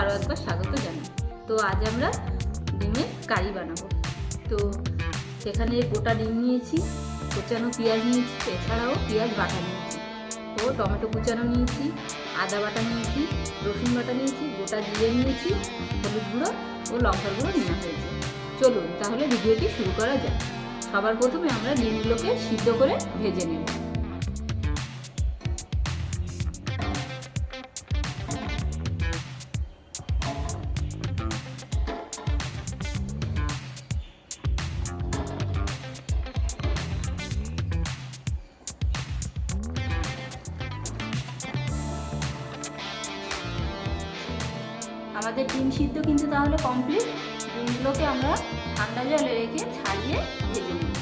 আরও একবার স্বাগত জানাই। তো আজ আমরা ডিমের কারি বানাবো। তো সেখানে গোটা ডিম নিয়েছি, কুচানো পেঁয়াজ নিয়েছি, এছাড়াও পেঁয়াজ বাটা নিয়েছি, ও টমেটো কুচানো নিয়েছি, আদা বাটা নিয়েছি, রসুন বাটা নিয়েছি, গোটা জিরে নিয়েছি, হলুদ গুঁড়ো ও লঙ্কার গুঁড়ো নেওয়া হয়েছে। চলুন তাহলে ভিডিওটি শুরু করা যায়। সবার প্রথমে আমরা ডিমগুলোকে সিদ্ধ করে ভেজে নেব। আমাদের ডিম সিদ্ধ কিন্তু তাহলে কমপ্লিট। ডিমগুলোকে আমরা ঠান্ডা জলে রেখে ছাড়িয়ে ভেজে নেব।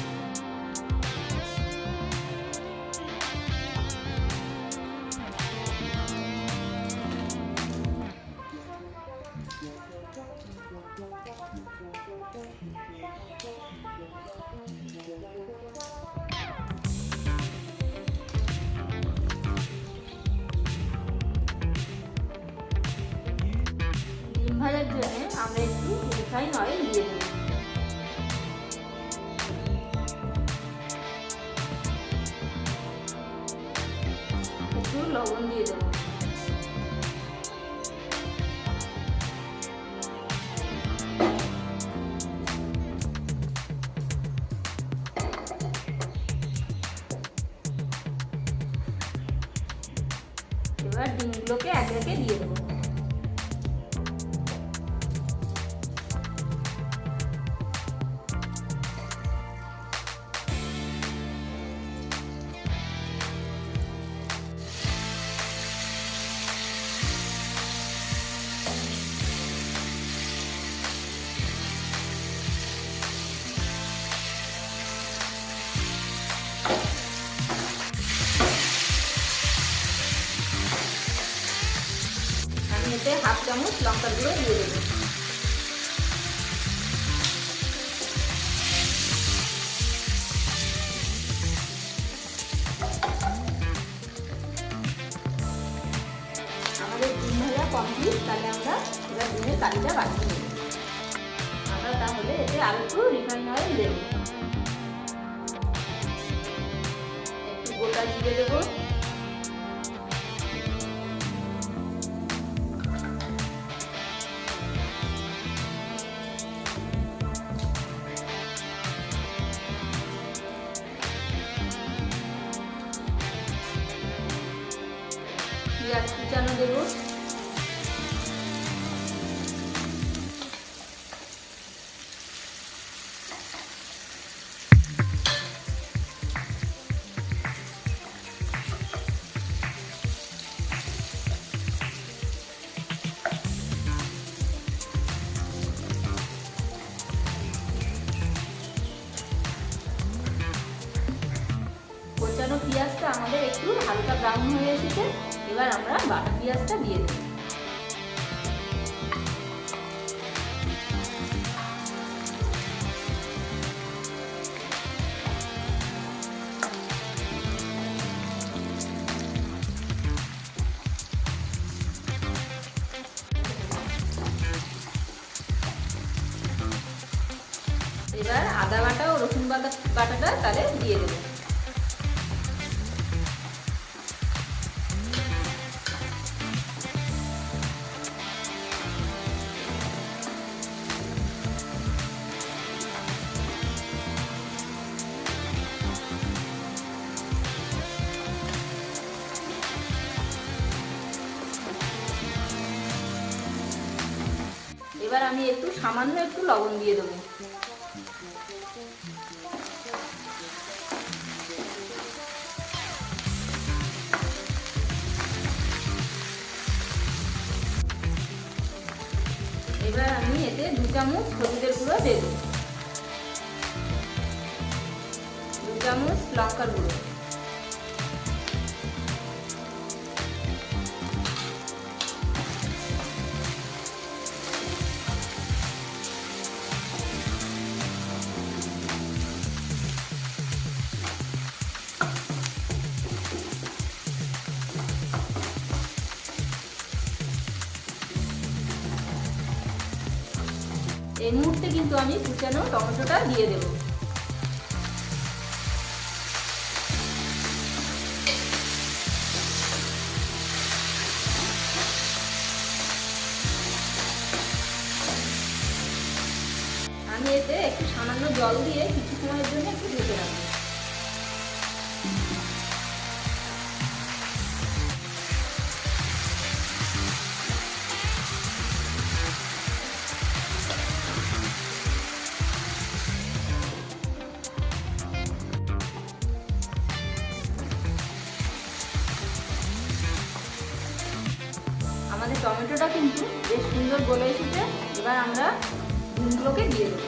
ডিম ভাজার জন্য আমরা একটু রিফাইন অয়েল দিয়ে দেব। একটু লবণ দিয়ে দেব। এবার ডিমগুলোকে একে একে দিয়ে দেবো। আমি এতে হাফ চামচ লঙ্কার গুঁড়ো দিয়ে দেবো। আমাদের ডিম ভাজা কমপ্লিট। তাহলে আমরা এবার ডিমের কারিটা বানিয়ে নেব। আমরা তাহলে এতে আর একটু রিফাইন অয়েল দেব, একটু গোটা জিরে দেবো, পেঁয়াজ কুচানো দেবো, কোচানো পেঁয়াজটা আমাদের একটু হালকা ব্রাউন হয়ে এসেছে। এবার আমরা বাটা পেঁয়াজটা দিয়ে দেব। এবার আদা বাটা ও রসুন বাটাটা তাহলে দিয়ে দেবো। এবার আমি সামান্য একটু লবণ দিয়ে দেবো। এবার আমি এতে 2 চামচ হলুদের গুঁড়ো দেব, 2 চামচ লঙ্কার গুঁড়ো, এই মুহূর্তে কিন্তু আমি কুচানো টমেটোটা দিয়ে দেবো। আমি এতে একটু সামান্য জল দিয়ে কিছু সময়ের জন্য একটু ঢেকে রাখবো। আমাদের টমেটোটা কিন্তু বেশ সুন্দর গলে এসেছে। এবার আমরা ডিমগুলোকে দিয়ে দেবো।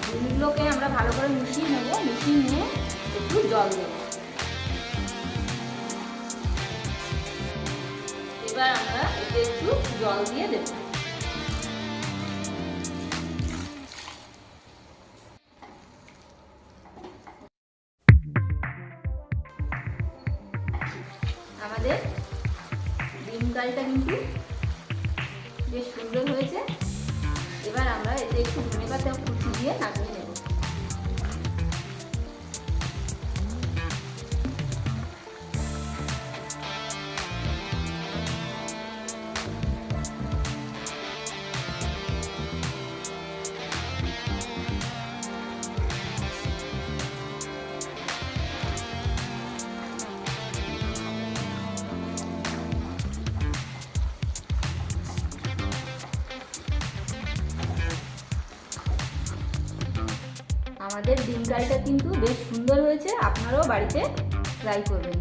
ডিমগুলোকে আমরা ভালো করে মিশিয়ে নেবো। মিশিয়ে নিয়ে একটু জল দেবো। এবার আমরা এতে একটু জল দিয়ে দেব। আমাদের ডিম কারিটা কিন্তু বেশ সুন্দর হয়েছে। এবার আমরা এতে একটু ধনেপাতা কুচি দিয়ে নামিয়ে নেব। আমাদের ডিম কারিটা কিন্তু বেশ সুন্দর হয়েছে। আপনারাও বাড়িতে ট্রাই করবেন।